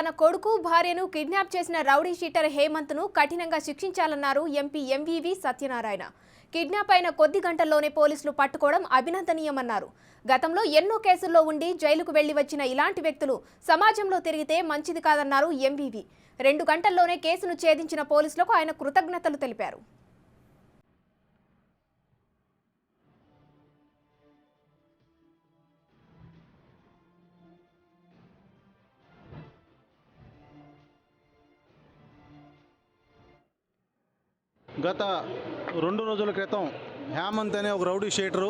తన కొడుకు భార్యను కిడ్నాప్ చేసిన రౌడీ షీటర్ హేమంత్ను కఠినంగా శిక్షించాలన్నారు ఎంపీ ఎంవీవీ సత్యనారాయణ. కిడ్నాప్ అయిన కొద్ది గంటల్లోనే పోలీసులు పట్టుకోవడం అభినందనీయమన్నారు. గతంలో ఎన్నో కేసుల్లో ఉండి జైలుకు వెళ్లి వచ్చిన ఇలాంటి వ్యక్తులు సమాజంలో తిరిగితే మంచిది కాదన్నారు ఎంవీవీ. 2 గంటల్లోనే కేసును ఛేదించిన పోలీసులకు ఆయన కృతజ్ఞతలు తెలిపారు. గత 2 రోజుల క్రితం హేమంత్ అనే ఒక రౌడీ షీటరు,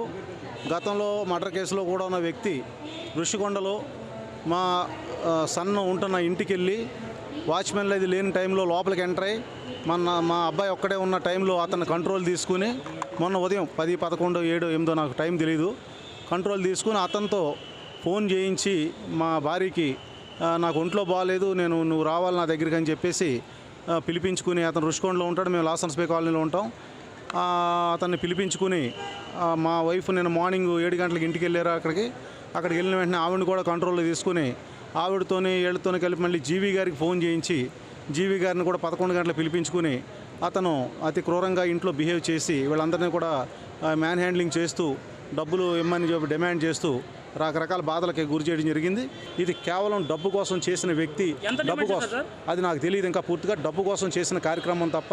గతంలో మర్డర్ కేసులో కూడా ఉన్న వ్యక్తి, ఋషికొండలో మా సన్ ఉంటున్న ఇంటికి వెళ్ళి వాచ్మెన్లు అది లేని టైంలో లోపలికి ఎంటర్ అయ్యి మా అబ్బాయి ఒక్కడే ఉన్న టైంలో అతను కంట్రోల్ తీసుకుని మొన్న ఉదయం 10, 11, 7, 8 నాకు టైం తెలీదు, కంట్రోల్ తీసుకుని అతనితో ఫోన్ చేయించి మా భార్యకి నాకు ఒంట్లో బాగాలేదు, నువ్వు రావాలి నా దగ్గరికి అని చెప్పేసి పిలిపించుకుని, అతను ఋషికొండలో ఉంటాడు, మేము లాసన్స్ బే కాలనీలో ఉంటాం, అతన్ని పిలిపించుకుని మా వైఫ్ నేను మార్నింగ్ 7 గంటలకు ఇంటికి వెళ్ళారు. అక్కడికి వెళ్ళిన వెంటనే ఆవిడని కూడా కంట్రోల్లో తీసుకుని వీళ్ళతోనే కలిపి మళ్ళీ జీవీ గారికి ఫోన్ చేయించి జీవీ గారిని కూడా 11 గంటలకు పిలిపించుకుని అతను అతి క్రూరంగా ఇంట్లో బిహేవ్ చేసి వీళ్ళందరినీ కూడా మ్యాన్ హ్యాండ్లింగ్ చేస్తూ డబ్బులు ఇమ్మని చెప్పి డిమాండ్ చేస్తూ రకరకాల బాధలకి గురి చేయడం జరిగింది. ఇది కేవలం డబ్బు కోసం చేసిన వ్యక్తి, డబ్బు కోసం, అది నాకు తెలియదు ఇంకా పూర్తిగా, డబ్బు కోసం చేసిన కార్యక్రమం తప్ప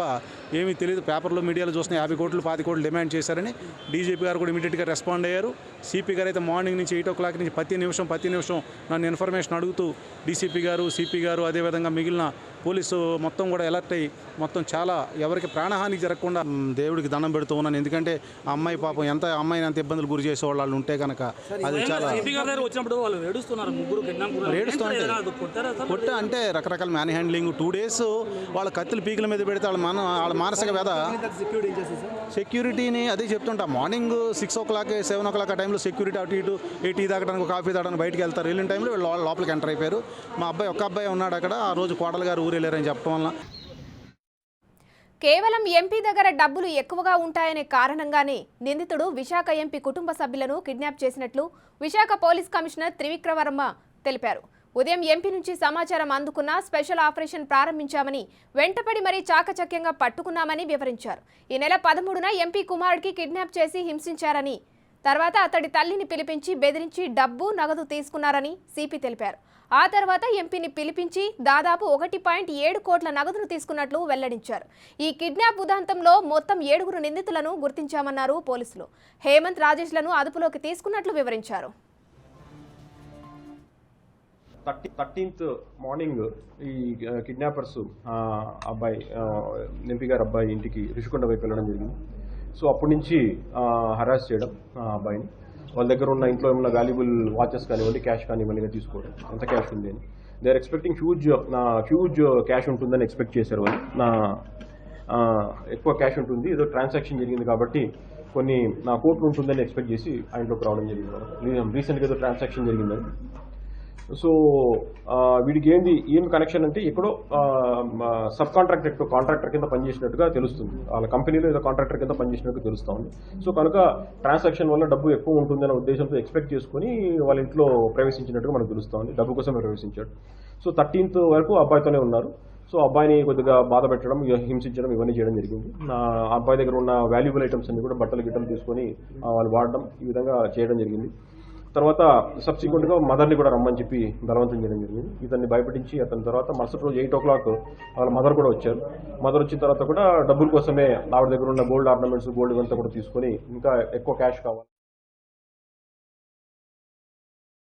ఏమీ తెలియదు. పేపర్లో మీడియాలో చూసిన 50 కోట్లు 20 కోట్లు డిమాండ్ చేశారని డీజీపీ గారు కూడా ఇమీడియట్గా రెస్పాండ్ అయ్యారు. సిపి గారు అయితే మార్నింగ్ నుంచి 8 o'clock నుంచి ప్రతి నిమిషం నన్ను ఇన్ఫర్మేషన్ అడుగుతూ డీసీపీ గారు, సిపి గారు, అదేవిధంగా మిగిలిన పోలీసు మొత్తం కూడా అలర్ట్ అయ్యి మొత్తం చాలా ఎవరికి ప్రాణహాని జరగకుండా దేవుడికి దండం పెడుతూ ఉన్నాను. ఎందుకంటే ఆ అమ్మాయి పాపం అమ్మాయిని అంత ఇబ్బందులు గురి చేసే వాళ్ళు ఉంటే కనుక అది చాలా కొట్ట అంటే రకరకాల మ్యాన్ హ్యాండ్లింగ్ 2 days వాళ్ళ కత్తులు పీకుల మీద పెడితే వాళ్ళ మానసిక వ్యధ. సెక్యూరిటీని అదే చెప్తుంటా, మార్నింగ్ 6 o'clock 7 o'clock ఆ టైంలో సెక్యూరిటీ అటు ఇటు టీ తాగడానికి కాఫీ తాగడానికి బయటకు వెళ్తారు. వెళ్ళిన టైంలో వీళ్ళు లోపలికి ఎంటర్ అయిపోయారు. మా అబ్బాయి ఒక్క అబ్బాయి ఉన్నాడు అక్కడ. ఆ రోజు కోడలు గారు ఊరు వెళ్ళారని చెప్పడం వల్ల కేవలం ఎంపీ దగ్గర డబ్బులు ఎక్కువగా ఉంటాయనే కారణంగానే నిందితుడు విశాఖ ఎంపీ కుటుంబ సభ్యులను కిడ్నాప్ చేసినట్లు విశాఖ పోలీస్ కమిషనర్ త్రివిక్రవర్మ తెలిపారు. ఉదయం ఎంపీ నుంచి సమాచారం అందుకున్న స్పెషల్ ఆపరేషన్ ప్రారంభించామని, వెంటపడి మరీ చాకచక్యంగా పట్టుకున్నామని వివరించారు. ఈ నెల 13న ఎంపీ కుమారుడికి కిడ్నాప్ చేసి హింసించారని, తర్వాత అతడి తల్లిని పిలిపించి బెదిరించి డబ్బు, నగదు తీసుకున్నారని సిపి తెలిపారు. ఆ తర్వాత ఎంపీని పిలిపించి దాదాపు 1.7 కోట్ల నగదును తీసుకున్నట్లు వెల్లడించారు. ఈ కిడ్నాప్ ఉదంతంలో మొత్తం 7 నిందితులను గుర్తించామన్నారు పోలీసులు. హేమంత్, రాజేష్లను అదుపులోకి తీసుకున్నట్లు వివరించారు. 13th మార్నింగ్ ఈ కిడ్నాపర్స్ అబ్బాయి ఎంపీ గారు అబ్బాయి ఇంటికి ఋషికొండ వైపు వెళ్ళడం జరిగింది. సో అప్పటి నుంచి హరాస్ చేయడం అబ్బాయిని, వాళ్ళ దగ్గర ఉన్న ఇంట్లో ఉన్న వాల్యుబుల్ వాచెస్ కానివ్వండి, క్యాష్ కానివ్వండి తీసుకోవడం, ఎంత క్యాష్ ఉంది అని. They are expecting huge cash ఉంటుందని ఎక్స్పెక్ట్ చేశారు వాళ్ళు. ఎక్కువ క్యాష్ ఉంటుంది, ఏదో ట్రాన్సాక్షన్ జరిగింది కాబట్టి కొన్ని కోట్లు ఉంటుందని ఎక్స్పెక్ట్ చేసి ఆ ఇంట్లోకి రావడం జరిగింది. రీసెంట్గా ఏదో ట్రాన్సాక్షన్ జరిగిందని. సో వీడికి ఏం కనెక్షన్ అంటే ఎక్కడో సబ్ కాంట్రాక్టర్ కింద పనిచేసినట్టుగా తెలుస్తుంది. వాళ్ళ కంపెనీలో ఏదో కాంట్రాక్టర్ కింద పనిచేసినట్టుగా తెలుస్తూ ఉంది. సో కనుక ట్రాన్సాక్షన్ వల్ల డబ్బు ఎక్కువ ఉంటుందనే ఉద్దేశంతో ఎక్స్పెక్ట్ చేసుకుని వాళ్ళ ఇంట్లో ప్రవేశించినట్టుగా మనకు తెలుస్తూ ఉంది. డబ్బు కోసమే ప్రవేశించాడు. సో 13th వరకు అబ్బాయితోనే ఉన్నారు. సో అబ్బాయిని కొద్దిగా బాధ పెట్టడం, హింసించడం ఇవన్నీ చేయడం జరిగింది. అబ్బాయి దగ్గర ఉన్న వాల్యుబుల్ ఐటమ్స్ అన్ని కూడా బట్టలు తీసుకొని వాళ్ళు వాడడం, ఈ విధంగా చేయడం జరిగింది. తర్వాత సబ్సిక్వెంట్గా మదర్ని కూడా రమ్మని చెప్పి బలవంతం చేయడం జరిగింది. ఇతన్ని భయపెట్టించి అతని తర్వాత మరుసటి రోజు 8 o'clock వాళ్ళ మదర్ కూడా వచ్చారు. మదర్ వచ్చిన తర్వాత కూడా డబ్బుల కోసమే ఆవిడ దగ్గర ఉన్న గోల్డ్ ఆర్నమెంట్స్, గోల్డ్ ఇవంతా కూడా తీసుకొని ఇంకా ఎక్కువ క్యాష్ కావాలి.